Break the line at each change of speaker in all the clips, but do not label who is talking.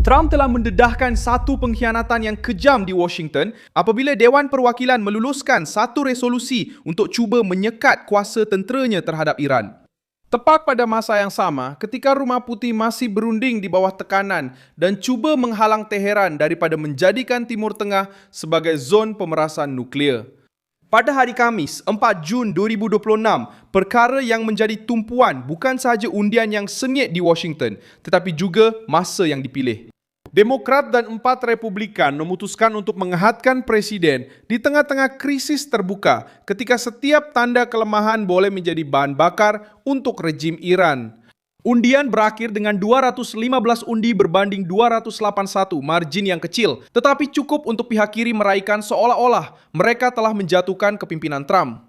Trump telah mendedahkan satu pengkhianatan yang kejam di Washington apabila Dewan Perwakilan meluluskan satu resolusi untuk cuba menyekat kuasa tenteranya terhadap Iran. Tepat pada masa yang sama, ketika Rumah Putih masih berunding di bawah tekanan dan cuba menghalang Teheran daripada menjadikan Timur Tengah sebagai zon pemerasan nuklear. Pada hari Khamis, 4 Jun 2026, perkara yang menjadi tumpuan bukan sahaja undian yang sengit di Washington, tetapi juga masa yang dipilih. Demokrat dan 4 Republikan memutuskan untuk menghadkan Presiden di tengah-tengah krisis terbuka ketika setiap tanda kelemahan boleh menjadi bahan bakar untuk rejim Iran. Undian berakhir dengan 215 undi berbanding 281, margin yang kecil, tetapi cukup untuk pihak kiri meraihkan seolah-olah mereka telah menjatuhkan kepimpinan Trump.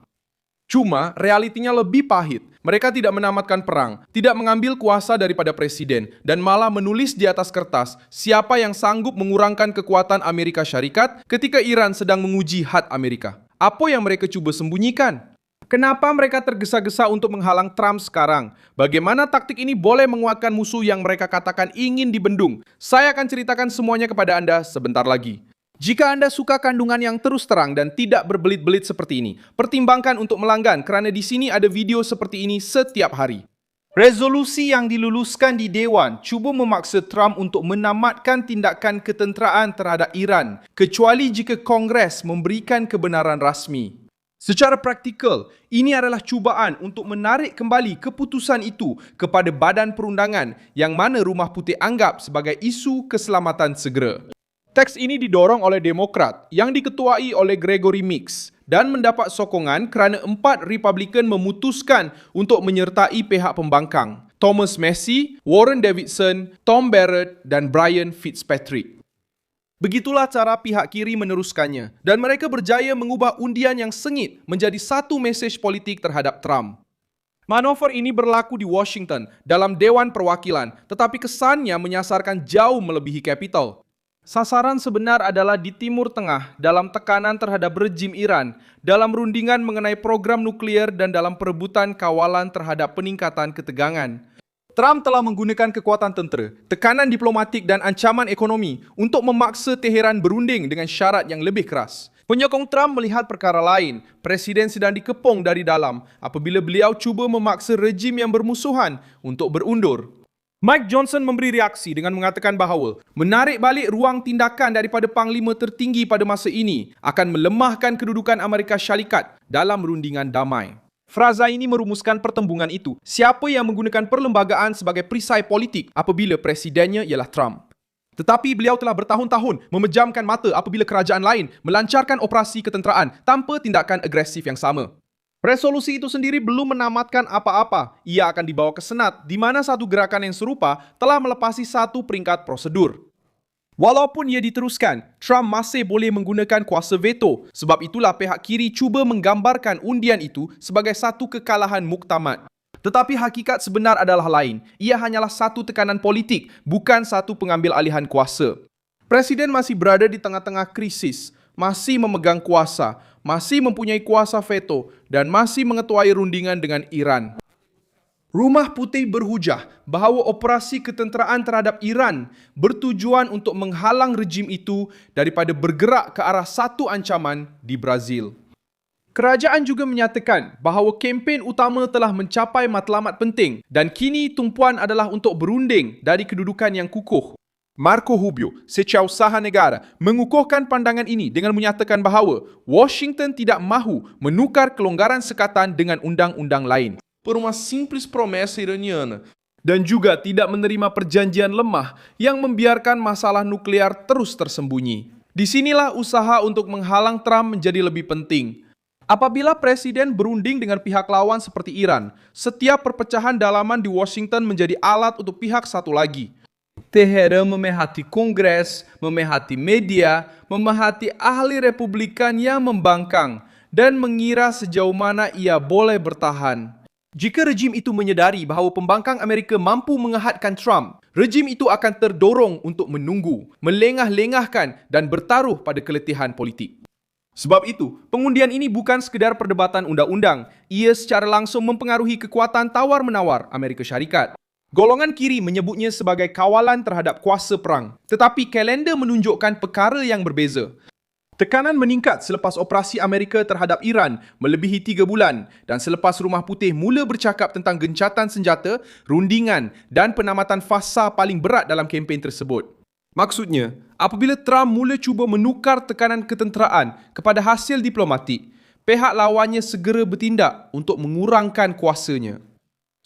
Cuma, realitinya lebih pahit. Mereka tidak menamatkan perang, tidak mengambil kuasa daripada presiden, dan malah menulis di atas kertas siapa yang sanggup mengurangkan kekuatan Amerika Syarikat ketika Iran sedang menguji had Amerika. Apa yang mereka cuba sembunyikan? Kenapa mereka tergesa-gesa untuk menghalang Trump sekarang? Bagaimana taktik ini boleh menguatkan musuh yang mereka katakan ingin dibendung? Saya akan ceritakan semuanya kepada Anda sebentar lagi. Jika Anda suka kandungan yang terus terang dan tidak berbelit-belit seperti ini, pertimbangkan untuk melanggan kerana di sini ada video seperti ini setiap hari. Resolusi yang diluluskan di Dewan cuba memaksa Trump untuk menamatkan tindakan ketenteraan terhadap Iran, kecuali jika Kongres memberikan kebenaran rasmi. Secara praktikal, ini adalah cubaan untuk menarik kembali keputusan itu kepada badan perundangan yang mana Rumah Putih anggap sebagai isu keselamatan segera. Teks ini didorong oleh Demokrat yang diketuai oleh Gregory Meeks dan mendapat sokongan kerana 4 Republikan memutuskan untuk menyertai pihak pembangkang, Thomas Massie, Warren Davidson, Tom Barrett dan Brian Fitzpatrick. Begitulah cara pihak kiri meneruskannya dan mereka berjaya mengubah undian yang sengit menjadi satu mesej politik terhadap Trump. Manuver ini berlaku di Washington dalam Dewan Perwakilan, tetapi kesannya menyasarkan jauh melebihi Capitol. Sasaran sebenar adalah di Timur Tengah dalam tekanan terhadap rejim Iran, dalam rundingan mengenai program nuklear dan dalam perebutan kawalan terhadap peningkatan ketegangan. Trump telah menggunakan kekuatan tentera, tekanan diplomatik dan ancaman ekonomi untuk memaksa Teheran berunding dengan syarat yang lebih keras. Penyokong Trump melihat perkara lain. Presiden sedang dikepung dari dalam apabila beliau cuba memaksa rejim yang bermusuhan untuk berundur. Mike Johnson memberi reaksi dengan mengatakan bahawa menarik balik ruang tindakan daripada panglima tertinggi pada masa ini akan melemahkan kedudukan Amerika Syarikat dalam rundingan damai. Fraza ini merumuskan pertembungan itu. Siapa yang menggunakan perlembagaan sebagai perisai politik apabila presidennya ialah Trump. Tetapi beliau telah bertahun-tahun memejamkan mata apabila kerajaan lain melancarkan operasi ketenteraan tanpa tindakan agresif yang sama. Resolusi itu sendiri belum menamatkan apa-apa. Ia akan dibawa ke Senat di mana satu gerakan yang serupa telah melepasi satu peringkat prosedur. Walaupun ia diteruskan, Trump masih boleh menggunakan kuasa veto. Sebab itulah pihak kiri cuba menggambarkan undian itu sebagai satu kekalahan muktamad. Tetapi hakikat sebenar adalah lain. Ia hanyalah satu tekanan politik, bukan satu pengambil alihan kuasa. Presiden masih berada di tengah-tengah krisis, masih memegang kuasa, masih mempunyai kuasa veto dan masih mengetuai rundingan dengan Iran. Rumah Putih berhujah bahawa operasi ketenteraan terhadap Iran bertujuan untuk menghalang rejim itu daripada bergerak ke arah satu ancaman di Brazil. Kerajaan juga menyatakan bahawa kempen utama telah mencapai matlamat penting dan kini tumpuan adalah untuk berunding dari kedudukan yang kukuh. Marco Rubio, Setiausaha Negara, mengukuhkan pandangan ini dengan menyatakan bahawa Washington tidak mahu menukar kelonggaran sekatan dengan undang-undang lain por uma simples promessa iraniana dan juga tidak menerima perjanjian lemah yang membiarkan masalah nuklear terus tersembunyi. Di sinilah usaha untuk menghalang Trump menjadi lebih penting. Apabila presiden berunding dengan pihak lawan seperti Iran, setiap perpecahan dalaman di Washington menjadi alat untuk pihak satu lagi. Teheran memerhati Kongres, memerhati media, memerhati ahli Republikan yang membangkang dan mengira sejauh mana ia boleh bertahan. Jika rejim itu menyedari bahawa pembangkang Amerika mampu mengehadkan Trump, rejim itu akan terdorong untuk menunggu, melengah-lengahkan dan bertaruh pada keletihan politik. Sebab itu, pengundian ini bukan sekadar perdebatan undang-undang, ia secara langsung mempengaruhi kekuatan tawar-menawar Amerika Syarikat. Golongan kiri menyebutnya sebagai kawalan terhadap kuasa perang, tetapi kalender menunjukkan perkara yang berbeza. Tekanan meningkat selepas operasi Amerika terhadap Iran melebihi 3 bulan dan selepas Rumah Putih mula bercakap tentang gencatan senjata, rundingan dan penamatan fasa paling berat dalam kempen tersebut. Maksudnya, apabila Trump mula cuba menukar tekanan ketenteraan kepada hasil diplomatik, pihak lawannya segera bertindak untuk mengurangkan kuasanya.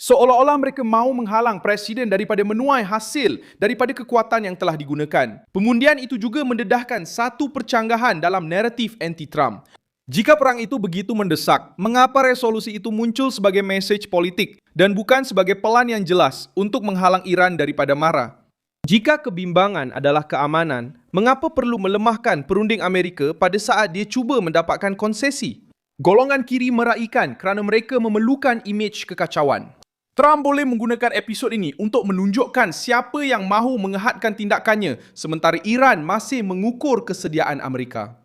Seolah-olah mereka mahu menghalang Presiden daripada menuai hasil daripada kekuatan yang telah digunakan. Pengundian itu juga mendedahkan satu percanggahan dalam naratif anti-Trump. Jika perang itu begitu mendesak, mengapa resolusi itu muncul sebagai mesej politik dan bukan sebagai pelan yang jelas untuk menghalang Iran daripada marah? Jika kebimbangan adalah keamanan, mengapa perlu melemahkan perunding Amerika pada saat dia cuba mendapatkan konsesi? Golongan kiri meraihkan kerana mereka memerlukan imej kekacauan. Trump boleh menggunakan episod ini untuk menunjukkan siapa yang mahu mengehadkan tindakannya sementara Iran masih mengukur kesediaan Amerika.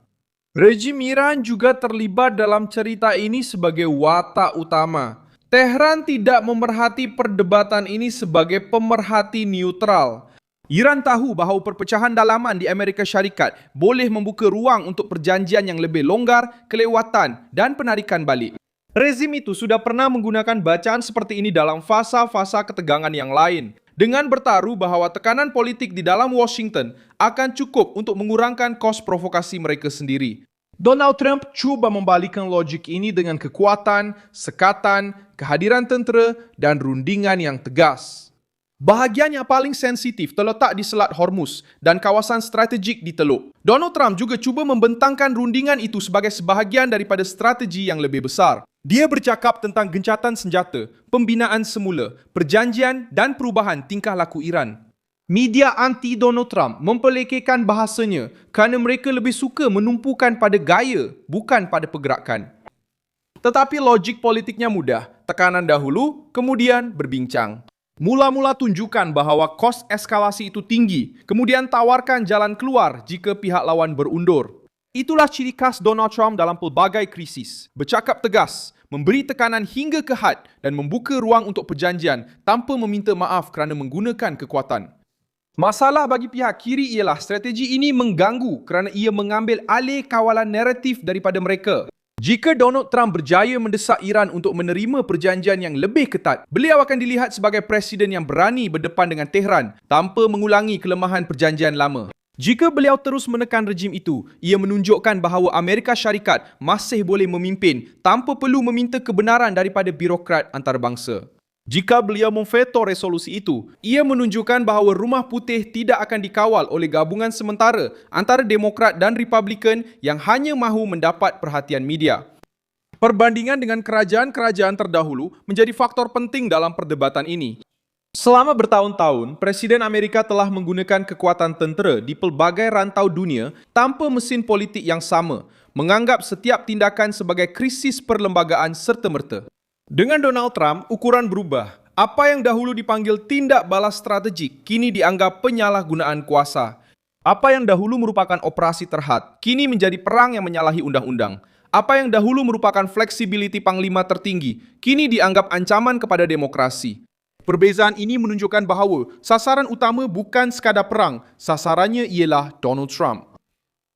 Rejim Iran juga terlibat dalam cerita ini sebagai watak utama. Tehran tidak memerhati perdebatan ini sebagai pemerhati neutral. Iran tahu bahawa perpecahan dalaman di Amerika Syarikat boleh membuka ruang untuk perjanjian yang lebih longgar, kelewatan dan penarikan balik. Rezim itu sudah pernah menggunakan bacaan seperti ini dalam fasa-fasa ketegangan yang lain, dengan bertaruh bahawa tekanan politik di dalam Washington akan cukup untuk mengurangkan kos provokasi mereka sendiri. Donald Trump cuba membalikkan logik ini dengan kekuatan, sekatan, kehadiran tentera dan rundingan yang tegas. Bahagian yang paling sensitif terletak di Selat Hormuz dan kawasan strategik di Teluk. Donald Trump juga cuba membentangkan rundingan itu sebagai sebahagian daripada strategi yang lebih besar. Dia bercakap tentang gencatan senjata, pembinaan semula, perjanjian dan perubahan tingkah laku Iran. Media anti-Donald Trump mempelekehkan bahasanya kerana mereka lebih suka menumpukan pada gaya, bukan pada pergerakan. Tetapi logik politiknya mudah. Tekanan dahulu, kemudian berbincang. Mula-mula tunjukkan bahawa kos eskalasi itu tinggi, kemudian tawarkan jalan keluar jika pihak lawan berundur. Itulah ciri khas Donald Trump dalam pelbagai krisis. Bercakap tegas, memberi tekanan hingga ke had dan membuka ruang untuk perjanjian tanpa meminta maaf kerana menggunakan kekuatan. Masalah bagi pihak kiri ialah strategi ini mengganggu kerana ia mengambil alih kawalan naratif daripada mereka. Jika Donald Trump berjaya mendesak Iran untuk menerima perjanjian yang lebih ketat, beliau akan dilihat sebagai presiden yang berani berdepan dengan Tehran tanpa mengulangi kelemahan perjanjian lama. Jika beliau terus menekan rejim itu, ia menunjukkan bahawa Amerika Syarikat masih boleh memimpin tanpa perlu meminta kebenaran daripada birokrat antarabangsa. Jika beliau memveto resolusi itu, ia menunjukkan bahawa Rumah Putih tidak akan dikawal oleh gabungan sementara antara Demokrat dan Republikan yang hanya mahu mendapat perhatian media. Perbandingan dengan kerajaan-kerajaan terdahulu menjadi faktor penting dalam perdebatan ini. Selama bertahun-tahun, Presiden Amerika telah menggunakan kekuatan tentera di pelbagai rantau dunia tanpa mesin politik yang sama, menganggap setiap tindakan sebagai krisis perlembagaan serta-merta. Dengan Donald Trump, ukuran berubah. Apa yang dahulu dipanggil tindak balas strategik kini dianggap penyalahgunaan kuasa. Apa yang dahulu merupakan operasi terhad kini menjadi perang yang menyalahi undang-undang. Apa yang dahulu merupakan fleksibiliti panglima tertinggi kini dianggap ancaman kepada demokrasi. Perbezaan ini menunjukkan bahawa sasaran utama bukan sekadar perang, sasarannya ialah Donald Trump.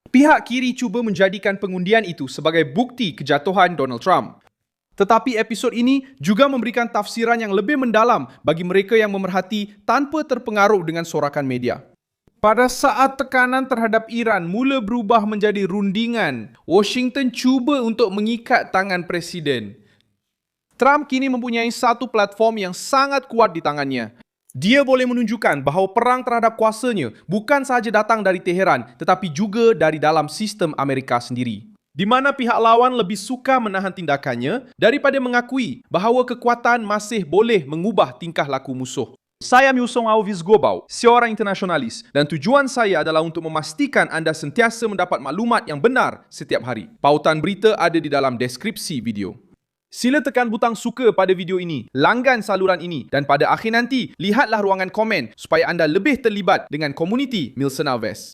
Pihak kiri cuba menjadikan pengundian itu sebagai bukti kejatuhan Donald Trump. Tetapi episod ini juga memberikan tafsiran yang lebih mendalam bagi mereka yang memerhati tanpa terpengaruh dengan sorakan media. Pada saat tekanan terhadap Iran mula berubah menjadi rundingan, Washington cuba untuk mengikat tangan Presiden. Trump kini mempunyai satu platform yang sangat kuat di tangannya. Dia boleh menunjukkan bahawa perang terhadap kuasanya bukan sahaja datang dari Teheran tetapi juga dari dalam sistem Amerika sendiri, di mana pihak lawan lebih suka menahan tindakannya daripada mengakui bahawa kekuatan masih boleh mengubah tingkah laku musuh. Saya Myusong Alvis Gobau, seorang internasionalis dan tujuan saya adalah untuk memastikan anda sentiasa mendapat maklumat yang benar setiap hari. Pautan berita ada di dalam deskripsi video. Sila tekan butang suka pada video ini, langgan saluran ini dan pada akhir nanti, lihatlah ruangan komen supaya anda lebih terlibat dengan komuniti Milson Alves.